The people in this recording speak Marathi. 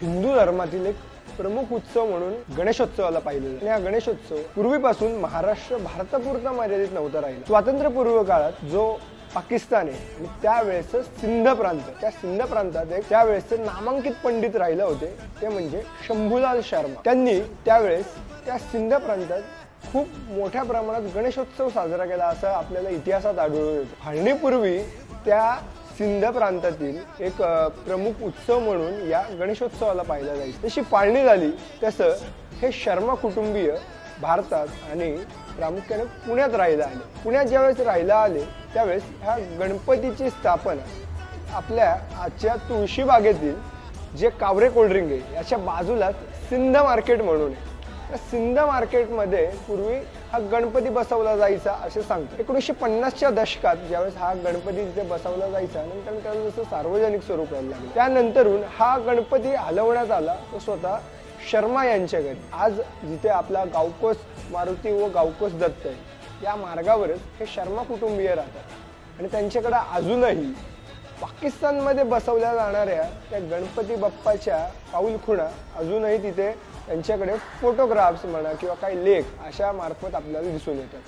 हिंदू धर्मातील एक प्रमुख उत्सव म्हणून गणेशोत्सवाला पाहिलं जातं। आणि हा गणेशोत्सव पूर्वीपासून महाराष्ट्र भारतापुरता मर्यादित नव्हता राहिला। स्वातंत्र्यपूर्व काळात जो पाकिस्तान आहे आणि त्यावेळेस सिंध प्रांत, त्या सिंध प्रांतात एक त्यावेळेस नामांकित पंडित राहिले होते, ते म्हणजे शंभूलाल शर्मा। त्यांनी त्यावेळेस त्या सिंध प्रांतात खूप मोठ्या प्रमाणात गणेशोत्सव साजरा केला असं आपल्याला इतिहासात आढळून येतं। फाळणीपूर्वी त्या सिंध प्रांतातील एक प्रमुख उत्सव म्हणून या गणेशोत्सवाला पाहिला जायचं। जशी फाळणी झाली तसं हे शर्मा कुटुंबीय भारतात आणि प्रामुख्याने पुण्यात राहायला आले। पुण्यात ज्यावेळेस राहायला आले त्यावेळेस ह्या गणपतीची स्थापना आपल्या आजच्या तुळशी बागेतील जे कावरे कोल्ड्रिंक आहे याच्या बाजूलाच सिंध मार्केट म्हणून आहे। सिंध मार्केटमध्ये पूर्वी हा गणपती बसवला जायचा असे सांगतात। 1950च्या दशकात ज्यावेळेस हा गणपती तिथे बसवला जायचा नंतर त्याला जसं सार्वजनिक स्वरूप यायला लागलं त्यानंतरून हा गणपती हलवण्यात आला तो स्वतः शर्मा यांच्या घरी। आज जिथे आपला गावकोस मारुती व गावकोस दत्त आहे या मार्गावरच हे शर्मा कुटुंबीय राहतात आणि त्यांच्याकडे अजूनही पाकिस्तानमध्ये बसवल्या जाणाऱ्या त्या गणपती बाप्पाच्या पाऊलखुणा अजूनही तिथे त्यांच्याकडे फोटोग्राफ्स म्हणा किंवा काही लेख अशा मार्फत आपल्याला दिसून येतात।